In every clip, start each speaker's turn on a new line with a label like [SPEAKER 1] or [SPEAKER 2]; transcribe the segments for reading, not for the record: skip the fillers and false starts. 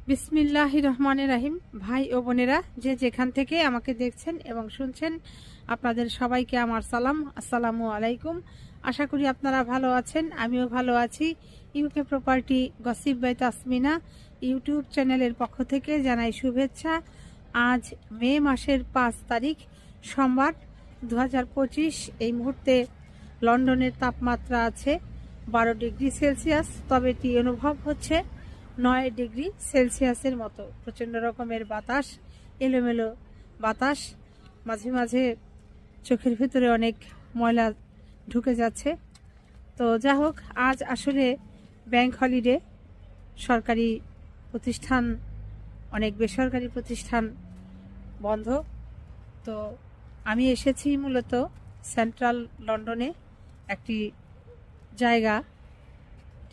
[SPEAKER 1] বিসমিল্লাহির রহমানির রহিম। ভাই ও বোনেরা, যে যেখান থেকে আমাকে দেখছেন এবং শুনছেন, আপনাদের সবাইকে আমার সালাম, আসসালামু আলাইকুম। আশা করি আপনারা ভালো আছেন, আমিও ভালো আছি। UK property gossip by Tasmina YouTube চ্যানেলের পক্ষ থেকে জানাই শুভেচ্ছা। আজ মে মাসের 5 তারিখ সোমবার 2025। এই মুহূর্তে লন্ডনের তাপমাত্রা আছে 12 ডিগ্রি সেলসিয়াস, তবে এটি অনুভব হচ্ছে 9 ডিগ্রি সেলসিয়াসের মতো। প্রচণ্ড রকমের বাতাস, এলোমেলো বাতাস, মাঝে মাঝে চোখের ভিতরে অনেক ময়লা ঢুকে যাচ্ছে। তো যা হোক, আজ আসলে ব্যাংক হলিডে, সরকারি প্রতিষ্ঠান, অনেক বেসরকারি প্রতিষ্ঠান বন্ধ। তো আমি এসেছি মূলত সেন্ট্রাল লন্ডনে একটি জায়গা,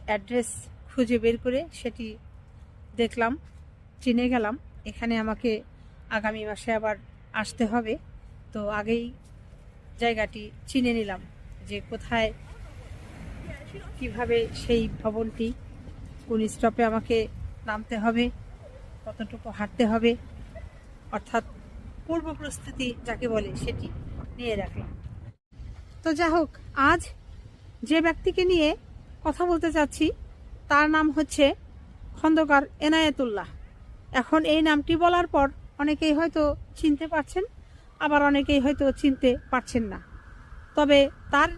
[SPEAKER 1] অ্যাড্রেস খুঁজে বের করে সেটি দেখলাম, চিনে গেলাম। এখানে আমাকে আগামী মাসে আবার আসতে হবে, তো আগেই জায়গাটি চিনে নিলাম যে কোথায়, কিভাবে সেই ভবনটি, কোন স্টপে আমাকে নামতে হবে, কতটুকু হাঁটতে হবে, অর্থাৎ পূর্ব প্রস্তুতি যাকে বলে সেটি নিয়ে রাখলাম। তো যা হোক, আজ যে ব্যক্তিকে নিয়ে কথা বলতে চাচ্ছি তার নাম হচ্ছে খন্দকার এনায়েতুল্লাহ। এখন এই নামটি বলার পর অনেকেই হয়তো চিনতে পারছেন, আবার অনেকেই হয়তো চিনতে পারছেন না। তবে তার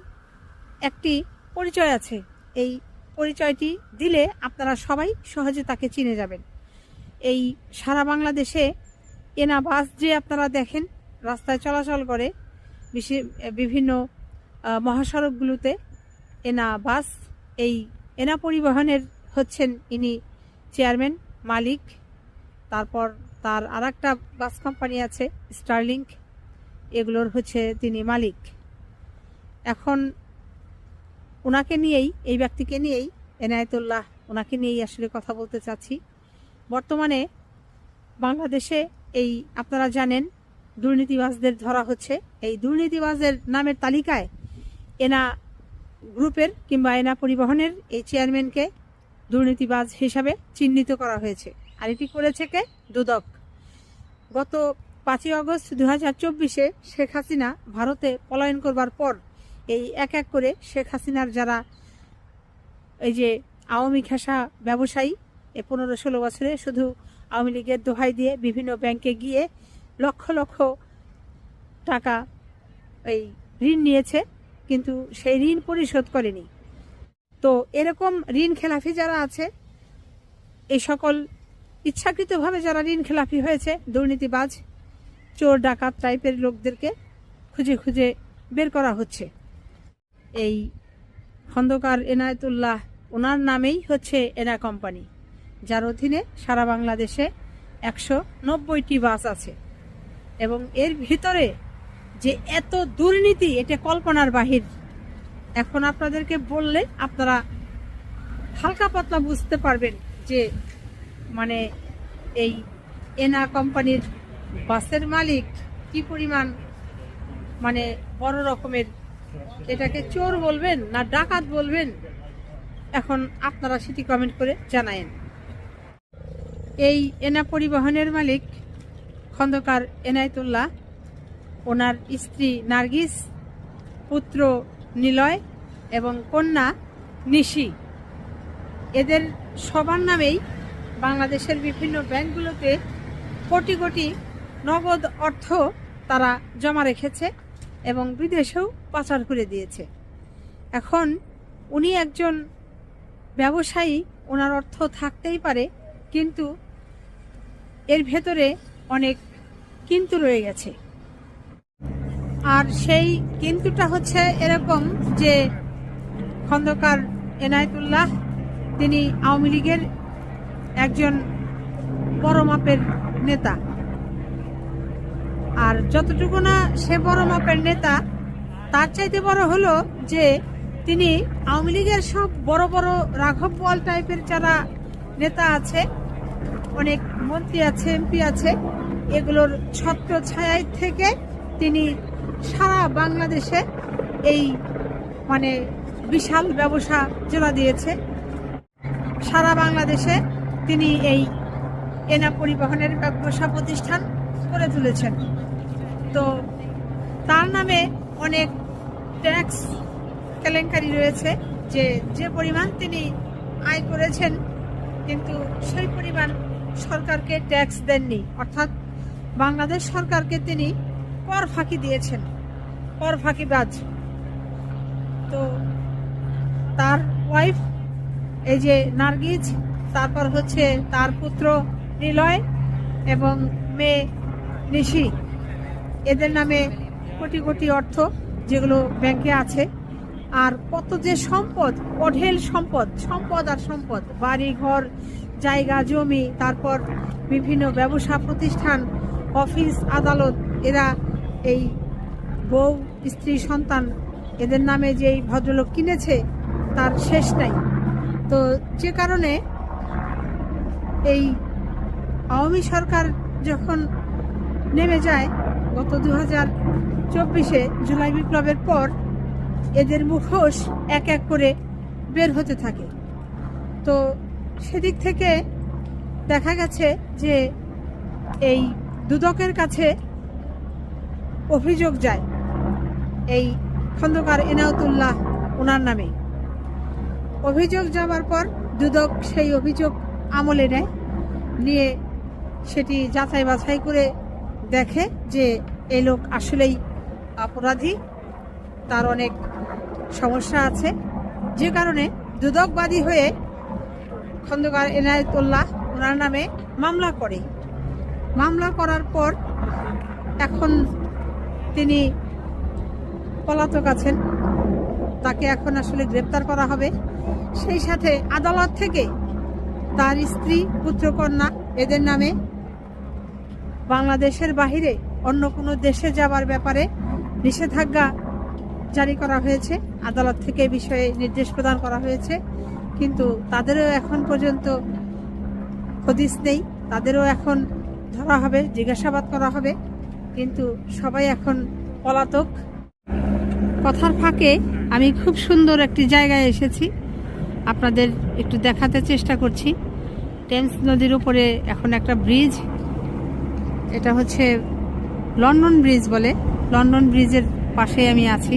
[SPEAKER 1] একটি পরিচয় আছে, এই পরিচয়টি দিলে আপনারা সবাই সহজে তাকে চিনে যাবেন। এই সারা বাংলাদেশে এনা বাস যে আপনারা দেখেন রাস্তায় চলাচল করে, বিভিন্ন মহাসড়কগুলোতে এনা বাস, এই এনা পরিবহনের হচ্ছেন ইনি চেয়ারম্যান, মালিক। তারপর তার আরেকটা বাস কোম্পানি আছে স্টারলিংক, এগুলোর হচ্ছে তিনি মালিক। এখন ওনাকে নিয়েই, এই ব্যক্তিকে নিয়েই, এনায়েতুল্লাহ, ওনাকে নিয়েই আসলে কথা বলতে চাচ্ছি। বর্তমানে বাংলাদেশে এই আপনারা জানেন দুর্নীতিবাজদের ধরা হচ্ছে। এই দুর্নীতিবাজের নামের তালিকায় এনা গ্রুপের কিংবা এনা পরিবহনের এই চেয়ারম্যানকে দুর্নীতিবাজ হিসাবে চিহ্নিত করা হয়েছে। আর এটি করেছে কে? দুদক। গত 5ই আগস্ট 2024-এ শেখ হাসিনা ভারতে পলায়ন করবার পর এই এক এক করে শেখ হাসিনার যারা এই যে আওয়ামী ঘেঁষা ব্যবসায়ী, 15-16 বছরে শুধু আওয়ামী লীগের দোহাই দিয়ে বিভিন্ন ব্যাংকে গিয়ে লক্ষ লক্ষ টাকা এই ঋণ নিয়েছে, কিন্তু সেই ঋণ পরিশোধ করেনি। তো এরকম ঋণ খেলাফি যারা আছে, এই সকল ইচ্ছাকৃতভাবে যারা ঋণ খেলাফি হয়েছে, দুর্নীতিবাজ, চোর ডাকাত টাইপের লোকদেরকে খুঁজে খুঁজে বের করা হচ্ছে। এই খন্দকার এনায়েতুল্লাহ, ওনার নামেই হচ্ছে এনা কোম্পানি, যার অধীনে সারা বাংলাদেশে 190টি বাস আছে। এবং এর ভিতরে যে এত দুর্নীতি, এটা কল্পনার বাহির। এখন আপনাদেরকে বললে আপনারা হালকা পাতলা বুঝতে পারবেন যে মানে এই এনা কোম্পানির বাসের মালিক কি পরিমাণ মানে বড় রকমের, এটাকে চোর বলবেন না ডাকাত বলবেন, এখন আপনারা সেটি কমেন্ট করে জানায়েন। এই এনা পরিবহনের মালিক খন্দকার এনায়েতুল্লাহ, ওনার স্ত্রী নার্গিস, পুত্র নিলয় এবং কন্যা নিশি, এদের সবার নামেই বাংলাদেশের বিভিন্ন ব্যাংকগুলোতে কোটি কোটি নগদ অর্থ তারা জমা রেখেছে এবং বিদেশেও পাচার করে দিয়েছে। এখন উনি একজন ব্যবসায়ী, ওনার অর্থ থাকতেই পারে, কিন্তু এর ভেতরে অনেক কিন্তু রয়ে গেছে। আর সেই কিন্তুটা হচ্ছে এরকম যে খন্দকার এনায়েতুল্লাহ তিনি আওয়ামী লীগের একজন বড় মাপের নেতা। আর যতটুকু না সে বড় মাপের নেতা, তার চাইতে বড় হলো যে তিনি আওয়ামী লীগের সব বড় বড় রাঘব বোয়াল টাইপের যারা নেতা আছে, অনেক মন্ত্রী আছে, এমপি আছে, এগুলোর ছত্র ছায়ায় থেকে তিনি সারা বাংলাদেশে এই মানে বিশাল ব্যবসা জোড়া দিয়েছে। সারা বাংলাদেশে তিনি এই এনা পরিবহনের ব্যবসা প্রতিষ্ঠান করে তুলেছেন। তো তার নামে অনেক ট্যাক্স কেলেঙ্কারি রয়েছে, যে পরিমাণ তিনি আয় করেছেন কিন্তু সেই পরিমাণ সরকারকে ট্যাক্স দেননি, অর্থাৎ বাংলাদেশ সরকারকে তিনি কর ফাঁকি দিয়েছেন, কর ফাঁকিবাজ। তো তার ওয়াইফ এই যে নার্গিস, তারপর হচ্ছে তার পুত্র নিলয় এবং মেয়ে নিশি, এদের নামে কোটি কোটি অর্থ যেগুলো ব্যাংকে আছে। আর কত যে সম্পদ, অঢেল সম্পদ, সম্পদ আর সম্পদ, বাড়ি ঘর, জায়গা জমি, তারপর বিভিন্ন ব্যবসা প্রতিষ্ঠান, অফিস আদালত, এরা এই বউ স্ত্রী সন্তান এদের নামে যে এই ভদ্রলোক কিনেছে তার শেষ নাই। তো যে কারণে এই আওয়ামী সরকার যখন নেমে যায় গত 2024-এ জুলাই বিপ্লবের পর, এদের মুখোশ এক এক করে বের হতে থাকে। তো সেদিক থেকে দেখা গেছে যে এই দুদকের কাছে অভিযোগ যায় এই খন্দকার এনায়েতুল্লাহ ওনার নামে। অভিযোগ যাওয়ার পর দুদক সেই অভিযোগ আমলে নেয়, নিয়ে সেটি যাচাই বাছাই করে দেখে যে এই লোক আসলেই অপরাধী, তার অনেক সমস্যা আছে, যে কারণে দুদকবাদী হয়ে খন্দকার এনায়েতুল্লাহ ওনার নামে মামলা করে। মামলা করার পর এখন তিনি পলাতক আছেন, তাকে এখন আসলে গ্রেপ্তার করা হবে। সেই সাথে আদালত থেকে তার স্ত্রী পুত্রকন্যা এদের নামে বাংলাদেশের বাহিরে অন্য কোনো দেশে যাবার ব্যাপারে নিষেধাজ্ঞা জারি করা হয়েছে। আদালত থেকে এই বিষয়ে নির্দেশ প্রদান করা হয়েছে, কিন্তু তাদেরও এখন পর্যন্ত হদিস নেই, তাদেরও এখন ধরা হবে, জিজ্ঞাসাবাদ করা হবে, কিন্তু সবাই এখন পলাতক। কথার ফাঁকে আমি খুব সুন্দর একটি জায়গায় এসেছি, আপনাদের একটু দেখাতে চেষ্টা করছি। টেমস নদীর উপরে এখন একটা ব্রিজ, এটা হচ্ছে লন্ডন ব্রিজ বলে, লন্ডন ব্রিজের পাশে আমি আছি।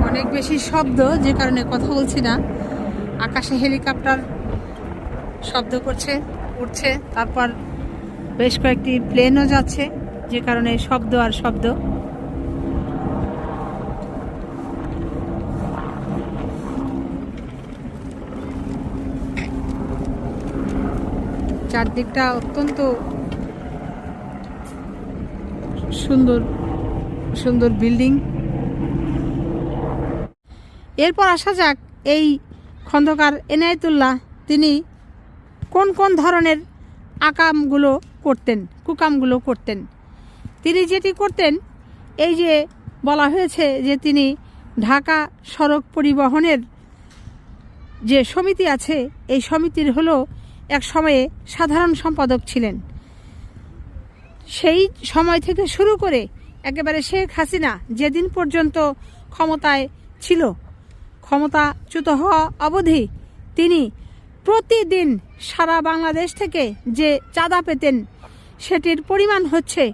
[SPEAKER 1] অনেক বেশি শব্দ, যে কারণে কথা বলছি না। আকাশে হেলিকপ্টার শব্দ করছে, উঠছে, তারপর বেশ কয়েকটি প্লেনও যাচ্ছে, যে কারণে শব্দ আর শব্দ। চারদিকটা অত্যন্ত সুন্দর সুন্দর বিল্ডিং। এরপর আসা যাক এই খন্দকার এনায়েতুল্লাহ তিনি কোন কোন ধরনের আকামগুলো করতেন, কুকামগুলো করতেন। তিনি যেটি করতেন, এই যে বলা হয়েছে যে তিনি ঢাকা সড়ক পরিবহনের যে সমিতি আছে, এই সমিতির হলো এক সময়ে সাধারণ সম্পাদক ছিলেন। সেই সময় থেকে শুরু করে একেবারে শেখ হাসিনা যেদিন পর্যন্ত ক্ষমতায় ছিল, ক্ষমতাচ্যুত হওয়া অবধি তিনি প্রতিদিন সারা বাংলাদেশ থেকে যে চাঁদা পেতেন সেটির পরিমাণ হচ্ছে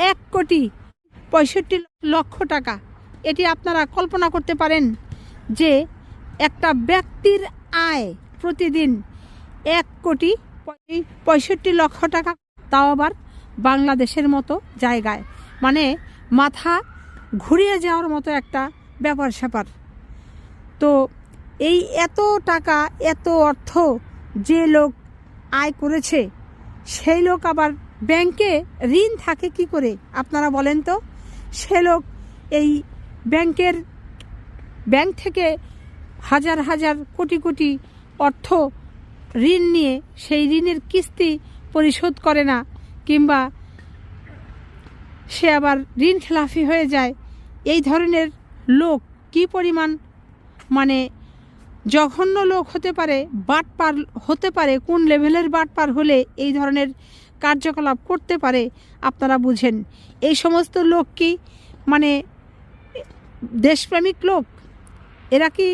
[SPEAKER 1] 1,65,00,000 টাকা। এটি আপনারা কল্পনা করতে পারেন যে একটা ব্যক্তির আয় প্রতিদিন 1,65,00,000 টাকা, তাও আবার বাংলাদেশের মতো জায়গায়, মানে মাথা ঘুরিয়ে যাওয়ার মতো একটা ব্যাপার স্যাপার। তো এই এত টাকা, এত অর্থ যে লোক আয় করেছে, সেই লোক আবার ব্যাংকে ঋণ থাকে কি করে আপনারা বলেন তো? সে লোক এই ব্যাংক থেকে হাজার হাজার কোটি কোটি অর্থ ঋণ নিয়ে সেই ঋণের কিস্তি পরিশোধ করে না, কিংবা সে আবার ঋণ খেলাফি হয়ে যায়। এই ধরনের লোক কি পরিমাণ মানে জঘন্য লোক হতে পারে, বাটপার হতে পারে, কোন লেভেলের বাটপার হলে এই ধরনের কার্যকলাপ করতে পারে আপনারা বুঝেন। এই সমস্ত লোক কি মানে দেশপ্রেমিক লোক? এরা কি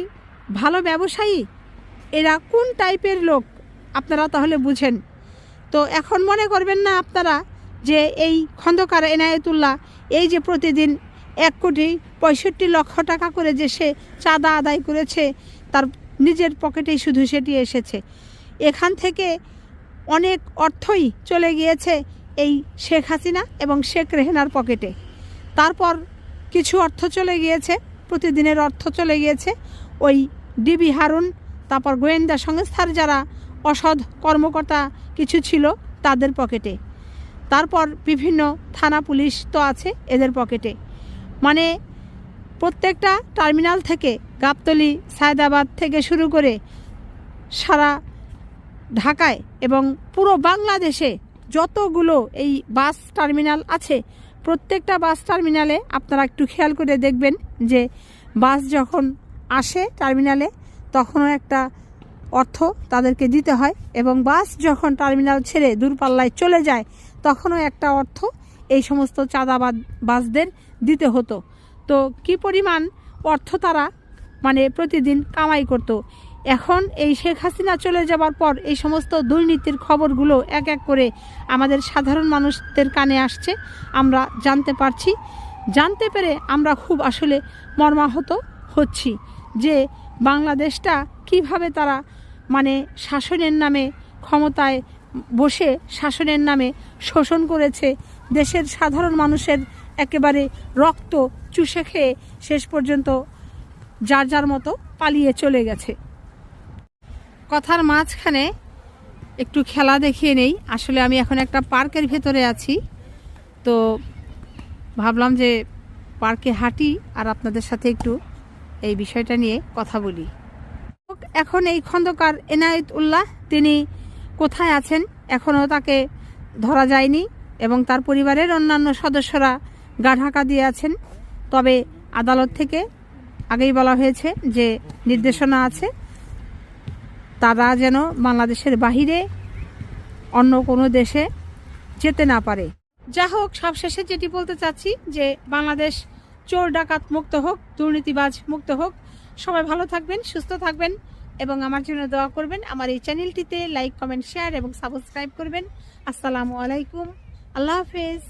[SPEAKER 1] ভালো ব্যবসায়ী? এরা কোন টাইপের লোক আপনারা তাহলে বুঝেন। তো এখন মনে করবেন না আপনারা যে এই খন্দকার এনায়েতুল্লাহ এই যে প্রতিদিন 1,65,00,000 টাকা করে যে সে চাঁদা আদায় করেছে, তার নিজের পকেটেই শুধু সেটি এসেছে। এখান থেকে অনেক অর্থই চলে গিয়েছে এই শেখ হাসিনা এবং শেখ রেহানার পকেটে। তারপর কিছু অর্থ চলে গিয়েছে, প্রতিদিনের অর্থ চলে গিয়েছে ওই ডিবি হারুন, তারপর গোয়েন্দা সংস্থার যারা অসৎ কর্মকর্তা কিছু ছিল তাদের পকেটে, তারপর বিভিন্ন থানা পুলিশ তো আছে এদের পকেটে। মানে প্রত্যেকটা টার্মিনাল থেকে গাবতলী, সায়দাবাদ থেকে শুরু করে সারা ঢাকায় এবং পুরো বাংলাদেশে যতগুলো এই বাস টার্মিনাল আছে, প্রত্যেকটা বাস টার্মিনালে আপনারা একটু খেয়াল করে দেখবেন যে বাস যখন আসে টার্মিনালে তখনও একটা অর্থ তাদেরকে দিতে হয়, এবং বাস যখন টার্মিনাল ছেড়ে দূরপাল্লায় চলে যায় তখনও একটা অর্থ এই সমস্ত চাঁদাবাদ বাসদের দিতে হতো। তো কি পরিমাণ অর্থ তারা মানে প্রতিদিন কামাই করত। এখন এই শেখ হাসিনা চলে যাবার পর এই সমস্ত দুর্নীতির খবরগুলো এক এক করে আমাদের সাধারণ মানুষদের কানে আসছে, আমরা জানতে পারছি। জানতে পেরে আমরা খুব আসলে মর্মাহত হচ্ছি যে বাংলাদেশটা কিভাবে তারা মানে শাসনের নামে, ক্ষমতায় বসে শাসনের নামে শোষণ করেছে, দেশের সাধারণ মানুষের একেবারে রক্ত চুষে খেয়ে শেষ পর্যন্ত যার যার মতো পালিয়ে চলে গেছে। কথার মাঝখানে একটু খেলা দেখিয়ে নেই। আসলে আমি এখন একটা পার্কের ভেতরে আছি, তো ভাবলাম যে পার্কে হাঁটি আর আপনাদের সাথে একটু এই বিষয়টা নিয়ে কথা বলি। এখন এই খন্দকার এনায়েতুল্লাহ তিনি কোথায় আছেন এখনও তাকে ধরা যায়নি, এবং তার পরিবারের অন্যান্য সদস্যরা গা ঢাকা দিয়ে আছেন। তবে আদালত থেকে আগেই বলা হয়েছে যে নির্দেশনা আছে তারা যেন বাংলাদেশের বাহিরে অন্য কোনো দেশে যেতে না পারে। যা হোক, সবশেষে যেটি বলতে চাচ্ছি যে বাংলাদেশ চোর ডাকাত মুক্ত হোক, দুর্নীতিবাজ মুক্ত হোক। সবাই ভালো থাকবেন, সুস্থ থাকবেন এবং আমার জন্য দোয়া করবেন। আমার এই চ্যানেলটিতে লাইক, কমেন্ট, শেয়ার এবং সাবস্ক্রাইব করবেন। আসসালামু আলাইকুম, আল্লাহ হাফেজ।